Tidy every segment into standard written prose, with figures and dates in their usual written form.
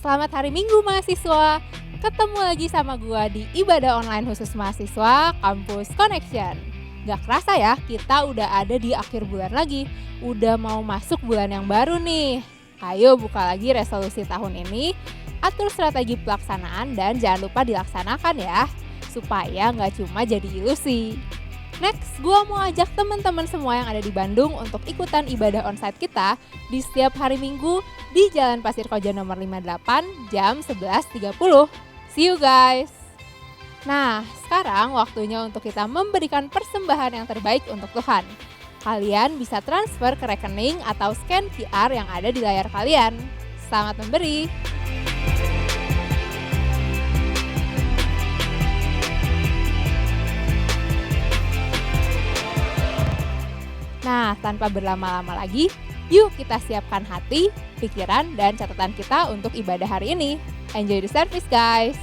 Selamat hari Minggu mahasiswa. Ketemu lagi sama gua di ibadah online khusus mahasiswa Kampus Connection. Gak kerasa ya, kita udah ada di akhir bulan lagi. Udah mau masuk bulan yang baru nih. Ayo buka lagi resolusi tahun ini, atur strategi pelaksanaan dan jangan lupa dilaksanakan ya. Supaya gak cuma jadi ilusi. Next, gue mau ajak teman-teman semua yang ada di Bandung untuk ikutan ibadah onsite kita di setiap hari Minggu di Jalan Pasir Koja nomor 58 jam 11.30. See you guys! Nah, sekarang waktunya untuk kita memberikan persembahan yang terbaik untuk Tuhan. Kalian bisa transfer ke rekening atau scan QR yang ada di layar kalian. Selamat memberi! Nah, tanpa berlama-lama lagi, yuk kita siapkan hati, pikiran, dan catatan kita untuk ibadah hari ini. Enjoy the service, guys!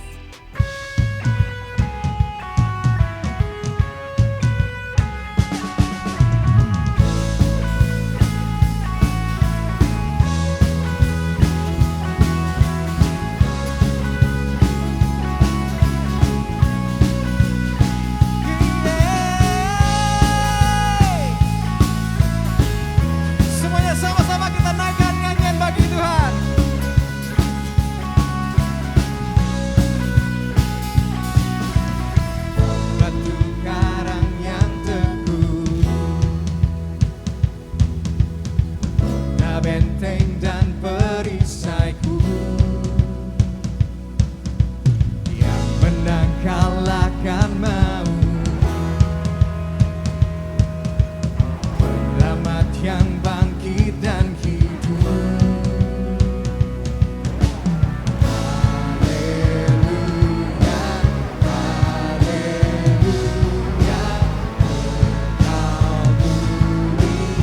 Benteng dan perisaiku, yang menang kalahkan mau, penyelamat yang bangkit dan hidup. Haleluya, haleluya, Engkau mulia.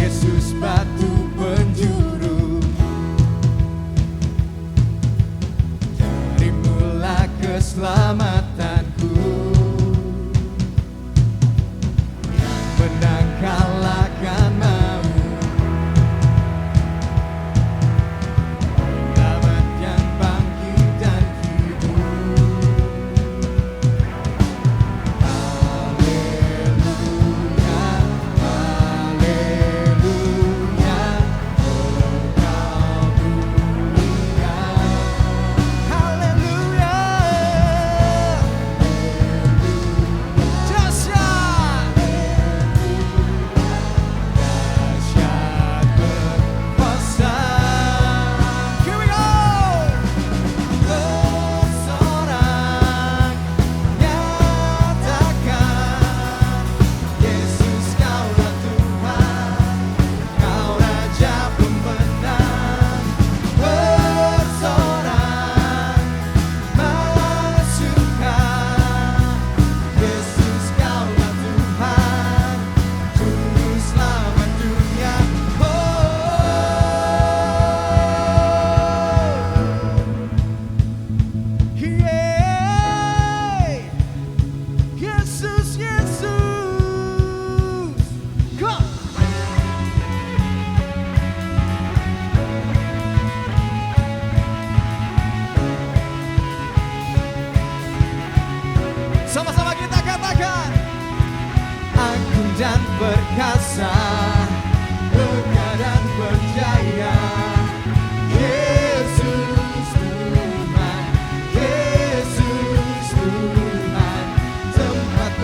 Yesus batu penjuru, darimulah keselamatanku, yang menang kalahkan mau, penyelamat yang bangkit dan hidup. Haleluya, haleluya, Engkau mulia. Haleluya, dahsyat, dahsyat berkuasa. Here we go. Bersorak nyatakan, Yesus Kaulah Tuhan, Kau Raja pemenang. Bersorak masukkan, Yesus Kaulah Tuhan, Juru Selamat dunia. Yeah. Yesus, Yesus, come on. Sama-sama kita katakan, agung dan perkasa, lega dan berjaya. Yesus Tuhan, Yesus Tuhan, tempat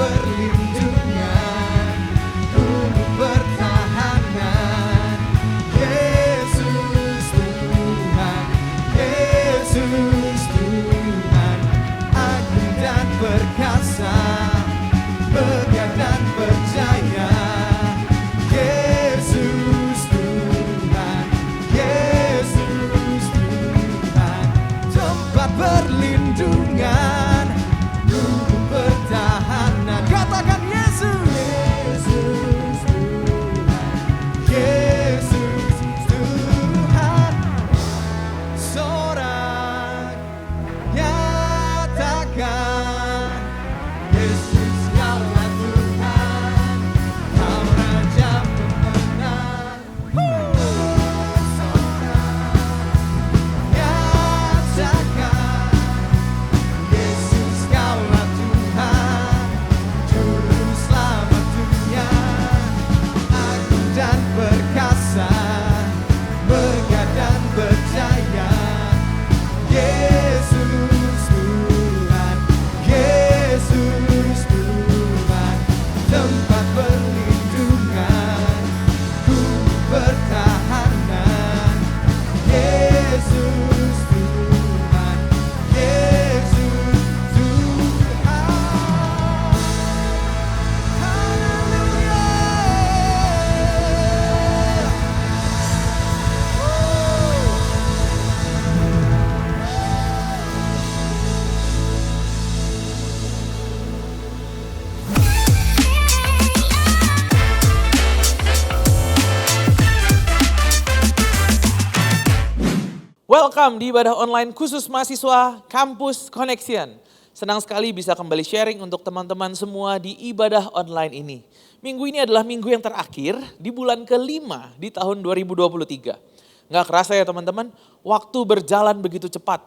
Welcome di ibadah online khusus mahasiswa Kampus Connection. Senang sekali bisa kembali sharing untuk teman-teman semua di ibadah online ini. Minggu ini adalah minggu yang terakhir di bulan kelima di tahun 2023. Nggak kerasa ya teman-teman, waktu berjalan begitu cepat.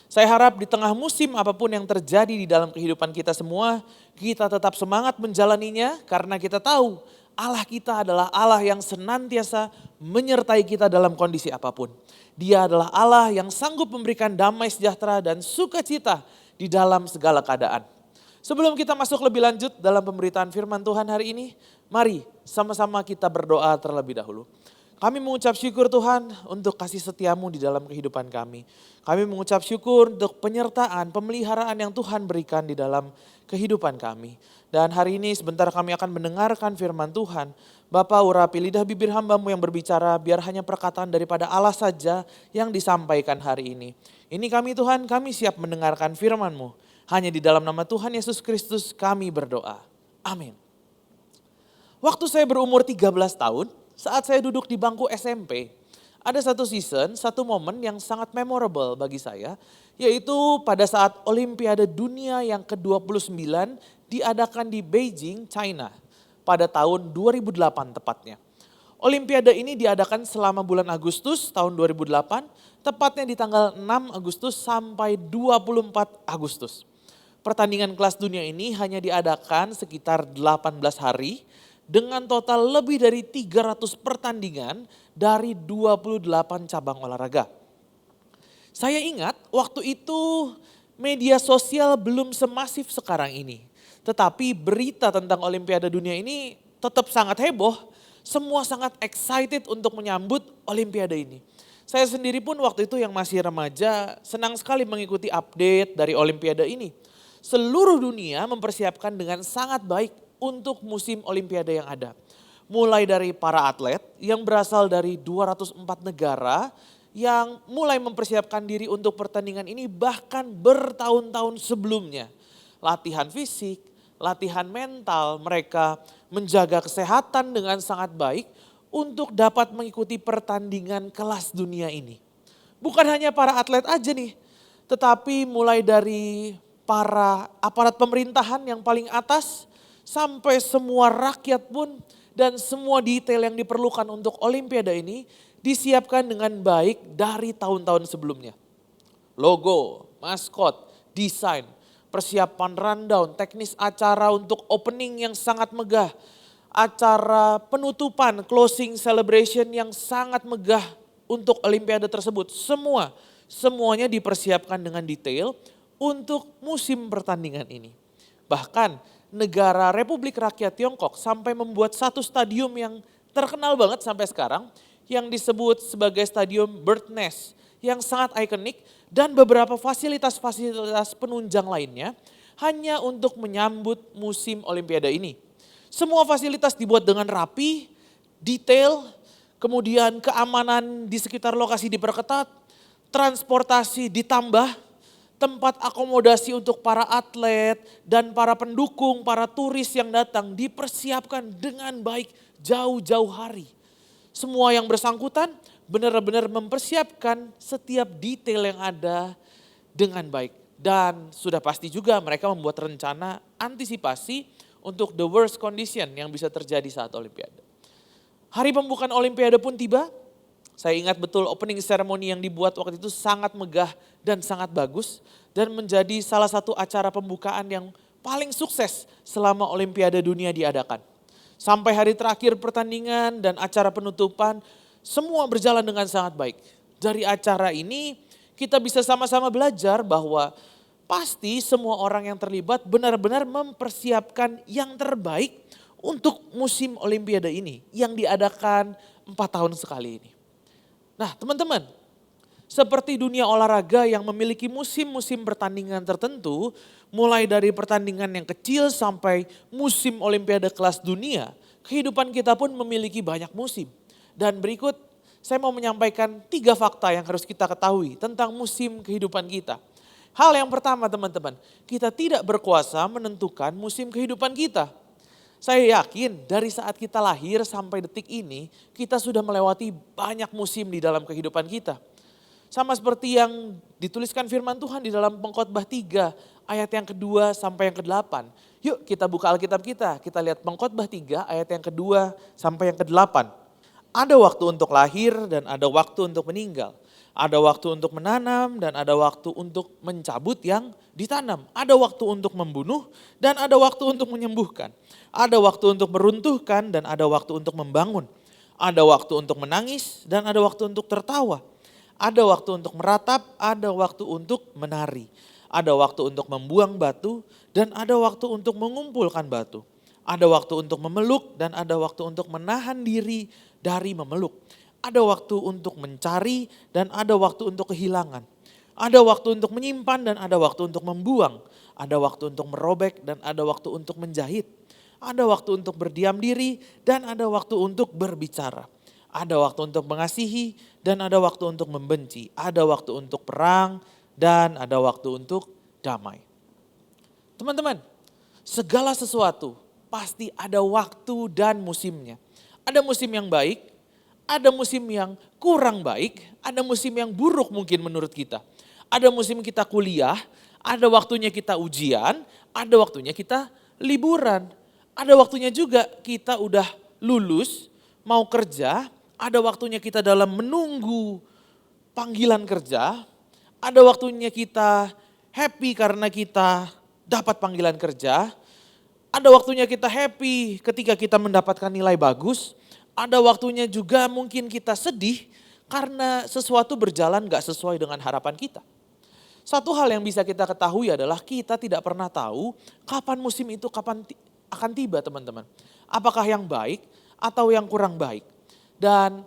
Saya harap di tengah musim apapun yang terjadi di dalam kehidupan kita semua, kita tetap semangat menjalaninya karena kita tahu Allah kita adalah Allah yang senantiasa menyertai kita dalam kondisi apapun. Dia adalah Allah yang sanggup memberikan damai sejahtera dan sukacita di dalam segala keadaan. Sebelum kita masuk lebih lanjut dalam pemberitaan firman Tuhan hari ini, mari sama-sama kita berdoa terlebih dahulu. Kami mengucap syukur Tuhan untuk kasih setiamu di dalam kehidupan kami. Kami mengucap syukur untuk penyertaan, pemeliharaan yang Tuhan berikan di dalam kehidupan kami. Dan hari ini sebentar kami akan mendengarkan firman Tuhan. Bapa, urapi lidah bibir hambamu yang berbicara, biar hanya perkataan daripada Allah saja yang disampaikan hari ini. Ini kami Tuhan, kami siap mendengarkan firman-Mu. Hanya di dalam nama Tuhan Yesus Kristus kami berdoa. Amin. Waktu saya berumur 13 tahun, saat saya duduk di bangku SMP, ada satu season, satu momen yang sangat memorable bagi saya, yaitu pada saat Olimpiade Dunia yang ke-29 diadakan di Beijing, China, pada tahun 2008 tepatnya. Olimpiade ini diadakan selama bulan Agustus tahun 2008, tepatnya di tanggal 6 Agustus sampai 24 Agustus. Pertandingan kelas dunia ini hanya diadakan sekitar 18 hari, dengan total lebih dari 300 pertandingan dari 28 cabang olahraga. Saya ingat waktu itu media sosial belum semasif sekarang ini. Tetapi berita tentang Olimpiade Dunia ini tetap sangat heboh. Semua sangat excited untuk menyambut Olimpiade ini. Saya sendiri pun waktu itu yang masih remaja senang sekali mengikuti update dari Olimpiade ini. Seluruh dunia mempersiapkan dengan sangat baik untuk musim Olimpiade yang ada. Mulai dari para atlet yang berasal dari 204 negara yang mulai mempersiapkan diri untuk pertandingan ini bahkan bertahun-tahun sebelumnya. Latihan fisik, latihan mental, mereka menjaga kesehatan dengan sangat baik untuk dapat mengikuti pertandingan kelas dunia ini. Bukan hanya para atlet aja nih, tetapi mulai dari para aparat pemerintahan yang paling atas, sampai semua rakyat pun dan semua detail yang diperlukan untuk Olimpiade ini disiapkan dengan baik dari tahun-tahun sebelumnya. Logo, maskot, desain, persiapan rundown, teknis acara untuk opening yang sangat megah, acara penutupan, closing celebration yang sangat megah untuk Olimpiade tersebut. Semuanya dipersiapkan dengan detail untuk musim pertandingan ini. Bahkan negara Republik Rakyat Tiongkok sampai membuat satu stadium yang terkenal banget sampai sekarang yang disebut sebagai Stadium Bird Nest yang sangat ikonik dan beberapa fasilitas-fasilitas penunjang lainnya hanya untuk menyambut musim Olimpiade ini. Semua fasilitas dibuat dengan rapi, detail, kemudian keamanan di sekitar lokasi diperketat, transportasi ditambah, tempat akomodasi untuk para atlet dan para pendukung, para turis yang datang dipersiapkan dengan baik jauh-jauh hari. Semua yang bersangkutan benar-benar mempersiapkan setiap detail yang ada dengan baik. Dan sudah pasti juga mereka membuat rencana antisipasi untuk the worst condition yang bisa terjadi saat Olimpiade. Hari pembukaan Olimpiade pun tiba. Saya ingat betul opening ceremony yang dibuat waktu itu sangat megah dan sangat bagus. Dan menjadi salah satu acara pembukaan yang paling sukses selama Olimpiade Dunia diadakan. Sampai hari terakhir pertandingan dan acara penutupan, semua berjalan dengan sangat baik. Dari acara ini kita bisa sama-sama belajar bahwa pasti semua orang yang terlibat benar-benar mempersiapkan yang terbaik untuk musim Olimpiade ini yang diadakan 4 tahun sekali ini. Nah teman-teman, seperti dunia olahraga yang memiliki musim-musim pertandingan tertentu, mulai dari pertandingan yang kecil sampai musim Olimpiade kelas dunia, kehidupan kita pun memiliki banyak musim. Dan berikut saya mau menyampaikan 3 fakta yang harus kita ketahui tentang musim kehidupan kita. Hal yang pertama teman-teman, kita tidak berkuasa menentukan musim kehidupan kita. Saya yakin dari saat kita lahir sampai detik ini, kita sudah melewati banyak musim di dalam kehidupan kita. Sama seperti yang dituliskan firman Tuhan di dalam Pengkhotbah 3 ayat yang kedua sampai yang ke-8. Yuk kita buka Alkitab kita lihat Pengkhotbah 3 ayat yang kedua sampai yang ke-8. Ada waktu untuk lahir dan ada waktu untuk meninggal. Ada waktu untuk menanam dan ada waktu untuk mencabut yang ditanam. Ada waktu untuk membunuh dan ada waktu untuk menyembuhkan. Ada waktu untuk meruntuhkan dan ada waktu untuk membangun. Ada waktu untuk menangis dan ada waktu untuk tertawa. Ada waktu untuk meratap, ada waktu untuk menari. Ada waktu untuk membuang batu dan ada waktu untuk mengumpulkan batu. Ada waktu untuk memeluk dan ada waktu untuk menahan diri dari memeluk. Ada waktu untuk mencari dan ada waktu untuk kehilangan. Ada waktu untuk menyimpan dan ada waktu untuk membuang. Ada waktu untuk merobek dan ada waktu untuk menjahit. Ada waktu untuk berdiam diri dan ada waktu untuk berbicara. Ada waktu untuk mengasihi dan ada waktu untuk membenci. Ada waktu untuk perang dan ada waktu untuk damai. Teman-teman, segala sesuatu pasti ada waktu dan musimnya. Ada musim yang baik, ada musim yang kurang baik, ada musim yang buruk mungkin menurut kita. Ada musim kita kuliah, ada waktunya kita ujian, ada waktunya kita liburan. Ada waktunya juga kita udah lulus, mau kerja, ada waktunya kita dalam menunggu panggilan kerja, ada waktunya kita happy karena kita dapat panggilan kerja, ada waktunya kita happy ketika kita mendapatkan nilai bagus, ada waktunya juga mungkin kita sedih karena sesuatu berjalan gak sesuai dengan harapan kita. Satu hal yang bisa kita ketahui adalah kita tidak pernah tahu kapan musim itu akan tiba teman-teman. Apakah yang baik atau yang kurang baik. Dan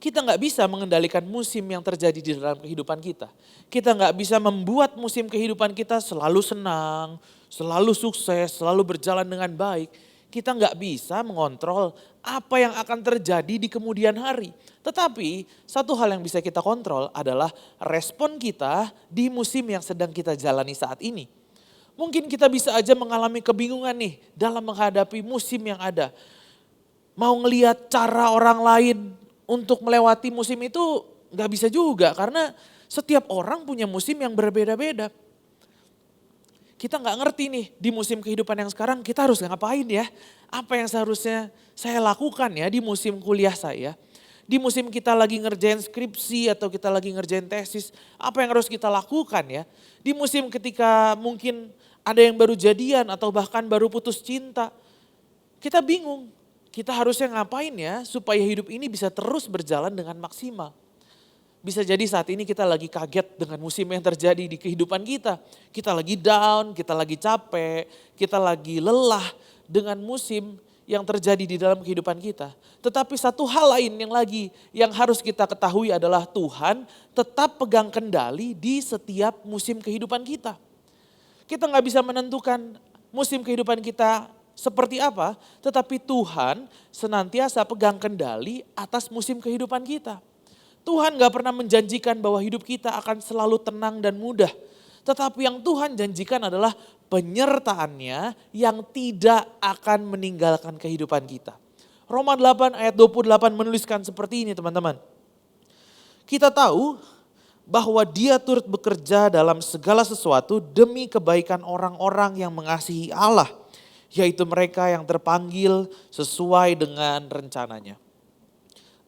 kita nggak bisa mengendalikan musim yang terjadi di dalam kehidupan kita. Kita nggak bisa membuat musim kehidupan kita selalu senang, selalu sukses, selalu berjalan dengan baik. Kita nggak bisa mengontrol apa yang akan terjadi di kemudian hari. Tetapi satu hal yang bisa kita kontrol adalah respon kita di musim yang sedang kita jalani saat ini. Mungkin kita bisa aja mengalami kebingungan nih dalam menghadapi musim yang ada. Mau ngelihat cara orang lain untuk melewati musim itu gak bisa juga karena setiap orang punya musim yang berbeda-beda. Kita gak ngerti nih di musim kehidupan yang sekarang kita harus ngapain ya. Apa yang seharusnya saya lakukan ya di musim kuliah saya. Di musim kita lagi ngerjain skripsi atau kita lagi ngerjain tesis. Apa yang harus kita lakukan ya. Di musim ketika mungkin ada yang baru jadian atau bahkan baru putus cinta. Kita bingung. Kita harusnya ngapain ya supaya hidup ini bisa terus berjalan dengan maksimal. Bisa jadi saat ini kita lagi kaget dengan musim yang terjadi di kehidupan kita. Kita lagi down, kita lagi capek, kita lagi lelah dengan musim yang terjadi di dalam kehidupan kita. Tetapi satu hal lain yang harus kita ketahui adalah Tuhan tetap pegang kendali di setiap musim kehidupan kita. Kita gak bisa menentukan musim kehidupan kita seperti apa, tetapi Tuhan senantiasa pegang kendali atas musim kehidupan kita. Tuhan gak pernah menjanjikan bahwa hidup kita akan selalu tenang dan mudah. Tetapi yang Tuhan janjikan adalah penyertaannya yang tidak akan meninggalkan kehidupan kita. Roma 8 ayat 28 menuliskan seperti ini teman-teman. Kita tahu bahwa Dia turut bekerja dalam segala sesuatu demi kebaikan orang-orang yang mengasihi Allah. Yaitu mereka yang terpanggil sesuai dengan rencananya.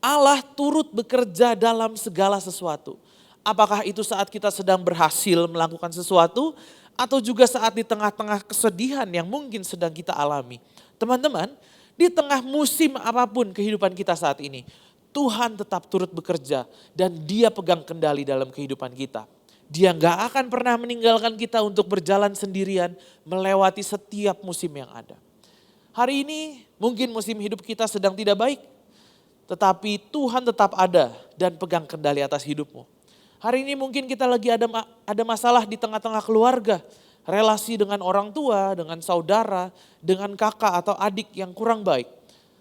Allah turut bekerja dalam segala sesuatu. Apakah itu saat kita sedang berhasil melakukan sesuatu atau juga saat di tengah-tengah kesedihan yang mungkin sedang kita alami. Teman-teman, di tengah musim apapun kehidupan kita saat ini, Tuhan tetap turut bekerja dan Dia pegang kendali dalam kehidupan kita. Dia gak akan pernah meninggalkan kita untuk berjalan sendirian melewati setiap musim yang ada. Hari ini mungkin musim hidup kita sedang tidak baik. Tetapi Tuhan tetap ada dan pegang kendali atas hidupmu. Hari ini mungkin kita lagi ada masalah di tengah-tengah keluarga. Relasi dengan orang tua, dengan saudara, dengan kakak atau adik yang kurang baik.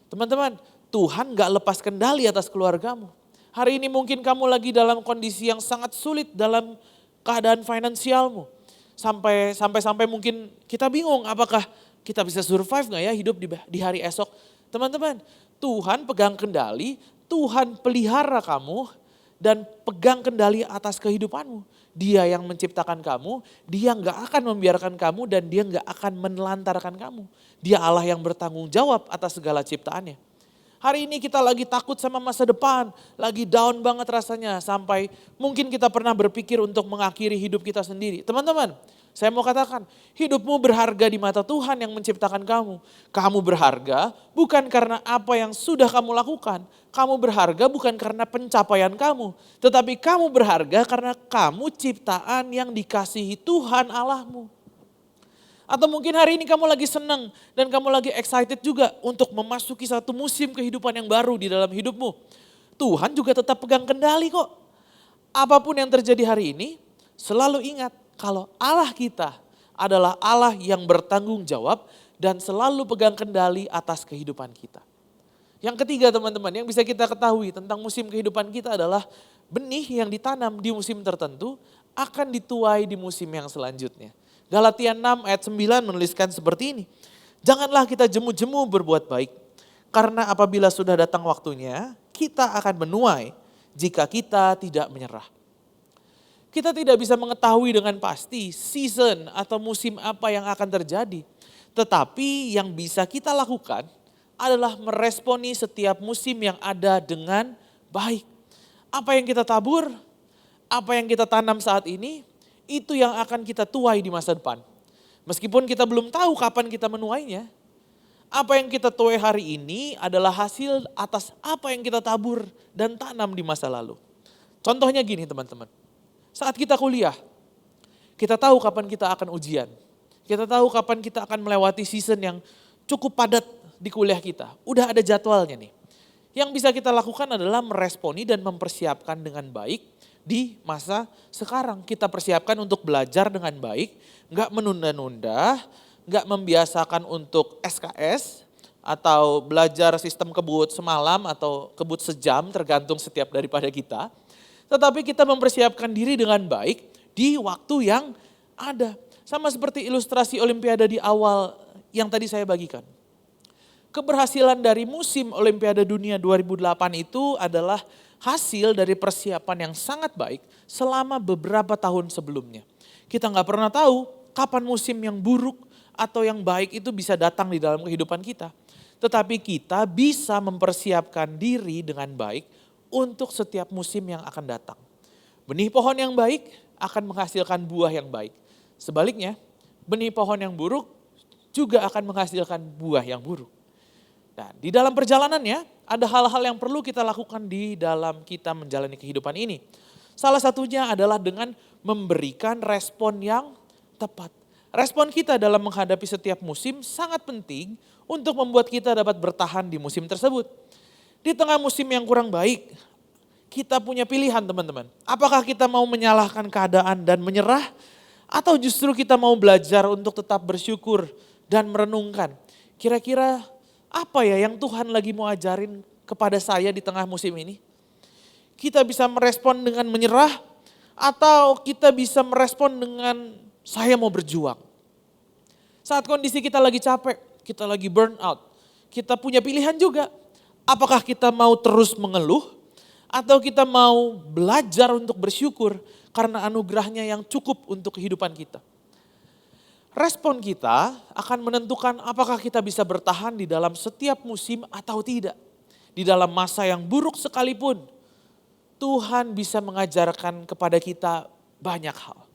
Teman-teman, Tuhan gak lepas kendali atas keluargamu. Hari ini mungkin kamu lagi dalam kondisi yang sangat sulit dalam keadaan finansialmu. Sampai mungkin kita bingung apakah kita bisa survive gak ya hidup di hari esok. Teman-teman, Tuhan pegang kendali, Tuhan pelihara kamu dan pegang kendali atas kehidupanmu. Dia yang menciptakan kamu, dia gak akan membiarkan kamu dan dia gak akan menelantarkan kamu. Dia Allah yang bertanggung jawab atas segala ciptaannya. Hari ini kita lagi takut sama masa depan, lagi down banget rasanya sampai mungkin kita pernah berpikir untuk mengakhiri hidup kita sendiri. Teman-teman, saya mau katakan hidupmu berharga di mata Tuhan yang menciptakan kamu. Kamu berharga bukan karena apa yang sudah kamu lakukan. Kamu berharga bukan karena pencapaian kamu. Tetapi kamu berharga karena kamu ciptaan yang dikasihi Tuhan Allahmu. Atau mungkin hari ini kamu lagi senang dan kamu lagi excited juga untuk memasuki satu musim kehidupan yang baru di dalam hidupmu. Tuhan juga tetap pegang kendali kok. Apapun yang terjadi hari ini, selalu ingat kalau Allah kita adalah Allah yang bertanggung jawab dan selalu pegang kendali atas kehidupan kita. Yang ketiga teman-teman yang bisa kita ketahui tentang musim kehidupan kita adalah benih yang ditanam di musim tertentu akan dituai di musim yang selanjutnya. Galatia 6 ayat 9 menuliskan seperti ini. Janganlah kita jemu-jemu berbuat baik. Karena apabila sudah datang waktunya, kita akan menuai jika kita tidak menyerah. Kita tidak bisa mengetahui dengan pasti season atau musim apa yang akan terjadi. Tetapi yang bisa kita lakukan adalah meresponi setiap musim yang ada dengan baik. Apa yang kita tabur, apa yang kita tanam saat ini, itu yang akan kita tuai di masa depan. Meskipun kita belum tahu kapan kita menuainya, apa yang kita tuai hari ini adalah hasil atas apa yang kita tabur dan tanam di masa lalu. Contohnya gini teman-teman, saat kita kuliah, kita tahu kapan kita akan ujian. Kita tahu kapan kita akan melewati season yang cukup padat di kuliah kita. Udah ada jadwalnya nih. Yang bisa kita lakukan adalah meresponi dan mempersiapkan dengan baik di masa sekarang. Kita persiapkan untuk belajar dengan baik, gak menunda-nunda, gak membiasakan untuk SKS atau belajar sistem kebut semalam atau kebut sejam tergantung setiap daripada kita. Tetapi kita mempersiapkan diri dengan baik di waktu yang ada. Sama seperti ilustrasi Olimpiade di awal yang tadi saya bagikan. Keberhasilan dari musim Olimpiade Dunia 2008 itu adalah hasil dari persiapan yang sangat baik selama beberapa tahun sebelumnya. Kita nggak pernah tahu kapan musim yang buruk atau yang baik itu bisa datang di dalam kehidupan kita. Tetapi kita bisa mempersiapkan diri dengan baik untuk setiap musim yang akan datang. Benih pohon yang baik akan menghasilkan buah yang baik. Sebaliknya, benih pohon yang buruk juga akan menghasilkan buah yang buruk. Nah, di dalam perjalanannya ada hal-hal yang perlu kita lakukan di dalam kita menjalani kehidupan ini. Salah satunya adalah dengan memberikan respon yang tepat. Respon kita dalam menghadapi setiap musim sangat penting untuk membuat kita dapat bertahan di musim tersebut. Di tengah musim yang kurang baik, kita punya pilihan teman-teman. Apakah kita mau menyalahkan keadaan dan menyerah? Atau justru kita mau belajar untuk tetap bersyukur dan merenungkan. Kira-kira apa ya yang Tuhan lagi mau ajarin kepada saya di tengah musim ini? Kita bisa merespon dengan menyerah atau kita bisa merespon dengan saya mau berjuang. Saat kondisi kita lagi capek, kita lagi burn out, kita punya pilihan juga. Apakah kita mau terus mengeluh atau kita mau belajar untuk bersyukur karena anugerahnya yang cukup untuk kehidupan kita. Respon kita akan menentukan apakah kita bisa bertahan di dalam setiap musim atau tidak. Di dalam masa yang buruk sekalipun, Tuhan bisa mengajarkan kepada kita banyak hal.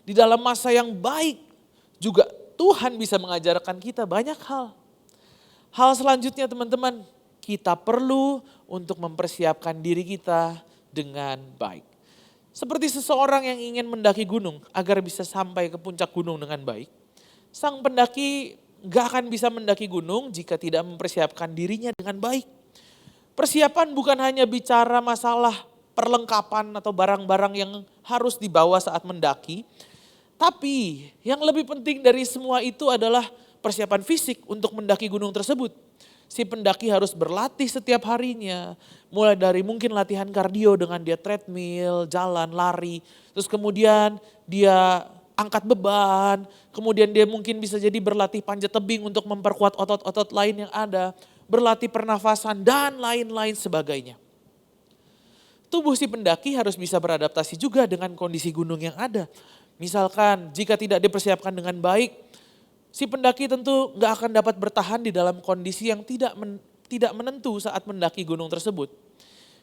Di dalam masa yang baik juga Tuhan bisa mengajarkan kita banyak hal. Hal selanjutnya teman-teman, kita perlu untuk mempersiapkan diri kita dengan baik. Seperti seseorang yang ingin mendaki gunung agar bisa sampai ke puncak gunung dengan baik. Sang pendaki gak akan bisa mendaki gunung jika tidak mempersiapkan dirinya dengan baik. Persiapan bukan hanya bicara masalah perlengkapan atau barang-barang yang harus dibawa saat mendaki. Tapi yang lebih penting dari semua itu adalah persiapan fisik untuk mendaki gunung tersebut. Si pendaki harus berlatih setiap harinya. Mulai dari mungkin latihan kardio dengan dia treadmill, jalan, lari. Terus kemudian dia angkat beban, kemudian dia mungkin bisa jadi berlatih panjat tebing untuk memperkuat otot-otot lain yang ada, berlatih pernafasan dan lain-lain sebagainya. Tubuh si pendaki harus bisa beradaptasi juga dengan kondisi gunung yang ada. Misalkan jika tidak dipersiapkan dengan baik, si pendaki tentu nggak akan dapat bertahan di dalam kondisi yang tidak menentu saat mendaki gunung tersebut.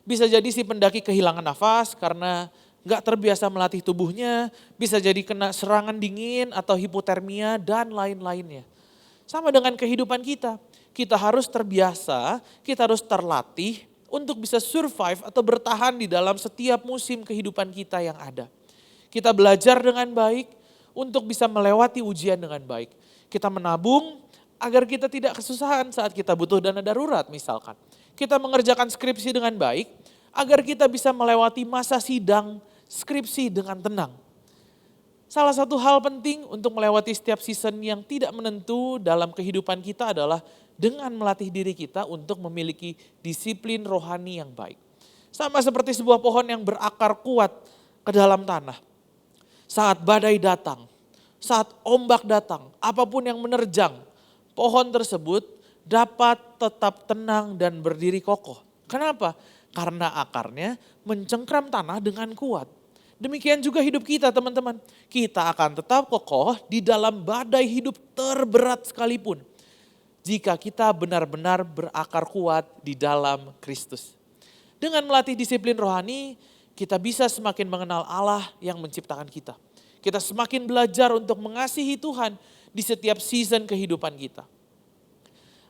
Bisa jadi si pendaki kehilangan nafas karena nggak terbiasa melatih tubuhnya, bisa jadi kena serangan dingin atau hipotermia dan lain-lainnya. Sama dengan kehidupan kita, kita harus terbiasa, kita harus terlatih untuk bisa survive atau bertahan di dalam setiap musim kehidupan kita yang ada. Kita belajar dengan baik untuk bisa melewati ujian dengan baik. Kita menabung agar kita tidak kesusahan saat kita butuh dana darurat misalkan. Kita mengerjakan skripsi dengan baik agar kita bisa melewati masa sidang skripsi dengan tenang. Salah satu hal penting untuk melewati setiap season yang tidak menentu dalam kehidupan kita adalah dengan melatih diri kita untuk memiliki disiplin rohani yang baik. Sama seperti sebuah pohon yang berakar kuat ke dalam tanah. Saat badai datang, saat ombak datang, apapun yang menerjang, pohon tersebut dapat tetap tenang dan berdiri kokoh. Kenapa? Karena akarnya mencengkram tanah dengan kuat. Demikian juga hidup kita teman-teman. Kita akan tetap kokoh di dalam badai hidup terberat sekalipun. Jika kita benar-benar berakar kuat di dalam Kristus. Dengan melatih disiplin rohani, kita bisa semakin mengenal Allah yang menciptakan kita. Kita semakin belajar untuk mengasihi Tuhan di setiap season kehidupan kita.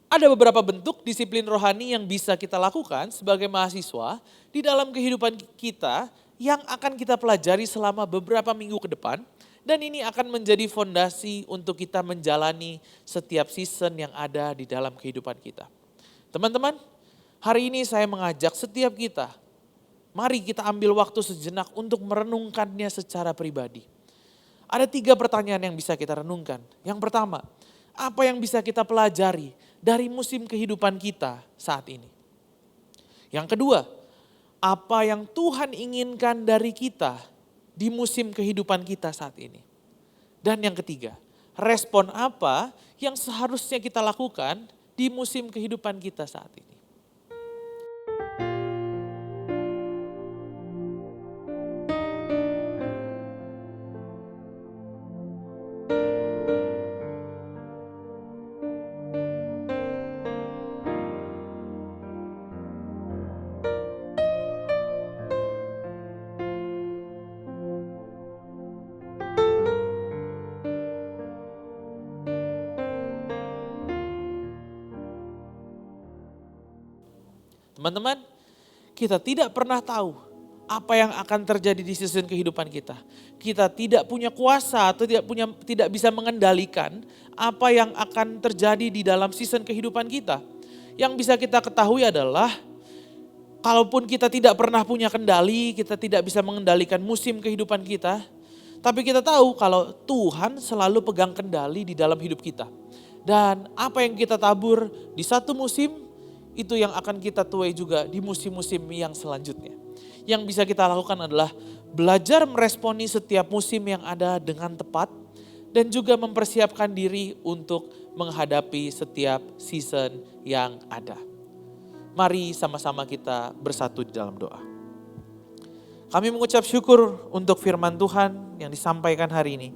Ada beberapa bentuk disiplin rohani yang bisa kita lakukan sebagai mahasiswa di dalam kehidupan kita yang akan kita pelajari selama beberapa minggu ke depan. Dan ini akan menjadi fondasi untuk kita menjalani setiap season yang ada di dalam kehidupan kita. Teman-teman, hari ini saya mengajak setiap kita, mari kita ambil waktu sejenak untuk merenungkannya secara pribadi. Ada 3 pertanyaan yang bisa kita renungkan. Yang pertama, apa yang bisa kita pelajari dari musim kehidupan kita saat ini? Yang kedua, apa yang Tuhan inginkan dari kita di musim kehidupan kita saat ini? Dan yang ketiga, respon apa yang seharusnya kita lakukan di musim kehidupan kita saat ini? Teman-teman, kita tidak pernah tahu apa yang akan terjadi di season kehidupan kita. Kita tidak punya kuasa atau tidak bisa mengendalikan apa yang akan terjadi di dalam season kehidupan kita. Yang bisa kita ketahui adalah kalaupun kita tidak pernah punya kendali, kita tidak bisa mengendalikan musim kehidupan kita, tapi kita tahu kalau Tuhan selalu pegang kendali di dalam hidup kita. Dan apa yang kita tabur di satu musim, itu yang akan kita tuai juga di musim-musim yang selanjutnya. Yang bisa kita lakukan adalah belajar meresponi setiap musim yang ada dengan tepat dan juga mempersiapkan diri untuk menghadapi setiap season yang ada. Mari sama-sama kita bersatu di dalam doa. Kami mengucap syukur untuk firman Tuhan yang disampaikan hari ini.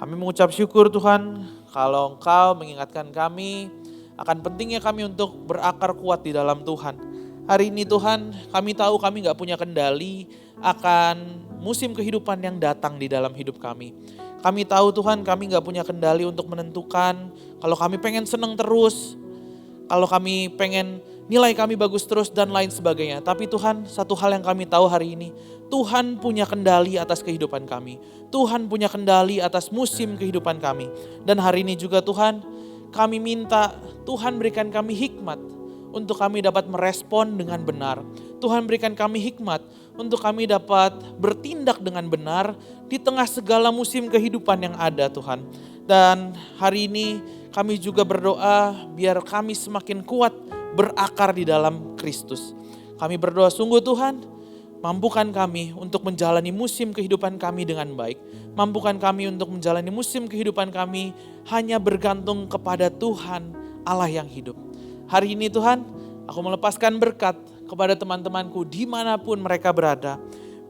Kami mengucap syukur Tuhan kalau Engkau mengingatkan kami akan pentingnya kami untuk berakar kuat di dalam Tuhan. Hari ini Tuhan, kami tahu kami gak punya kendali akan musim kehidupan yang datang di dalam hidup kami. Kami tahu Tuhan, kami gak punya kendali untuk menentukan kalau kami pengen seneng terus, kalau kami pengen nilai kami bagus terus dan lain sebagainya. Tapi Tuhan, satu hal yang kami tahu hari ini, Tuhan punya kendali atas kehidupan kami. Tuhan punya kendali atas musim kehidupan kami. Dan hari ini juga Tuhan, kami minta Tuhan berikan kami hikmat untuk kami dapat merespon dengan benar. Tuhan berikan kami hikmat untuk kami dapat bertindak dengan benar di tengah segala musim kehidupan yang ada Tuhan. Dan hari ini kami juga berdoa biar kami semakin kuat berakar di dalam Kristus. Kami berdoa sungguh Tuhan, mampukan kami untuk menjalani musim kehidupan kami dengan baik. Mampukan kami untuk menjalani musim kehidupan kami hanya bergantung kepada Tuhan Allah yang hidup. Hari ini Tuhan, aku melepaskan berkat kepada teman-temanku dimanapun mereka berada.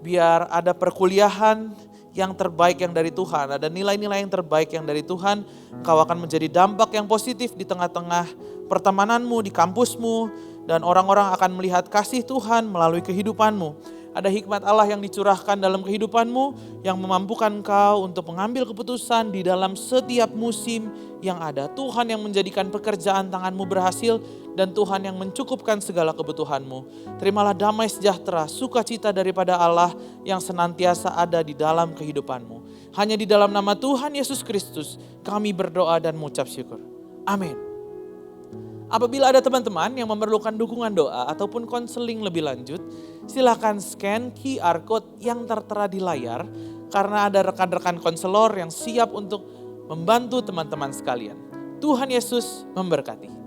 Biar ada perkuliahan yang terbaik yang dari Tuhan, ada nilai-nilai yang terbaik yang dari Tuhan. Kau akan menjadi dampak yang positif di tengah-tengah pertemananmu, di kampusmu, dan orang-orang akan melihat kasih Tuhan melalui kehidupanmu. Ada hikmat Allah yang dicurahkan dalam kehidupanmu yang memampukan kau untuk mengambil keputusan di dalam setiap musim yang ada. Tuhan yang menjadikan pekerjaan tanganmu berhasil dan Tuhan yang mencukupkan segala kebutuhanmu. Terimalah damai sejahtera, sukacita daripada Allah yang senantiasa ada di dalam kehidupanmu. Hanya di dalam nama Tuhan Yesus Kristus kami berdoa dan mengucap syukur. Amin. Apabila ada teman-teman yang memerlukan dukungan doa ataupun konseling lebih lanjut, silakan scan QR Code yang tertera di layar karena ada rekan-rekan konselor yang siap untuk membantu teman-teman sekalian. Tuhan Yesus memberkati.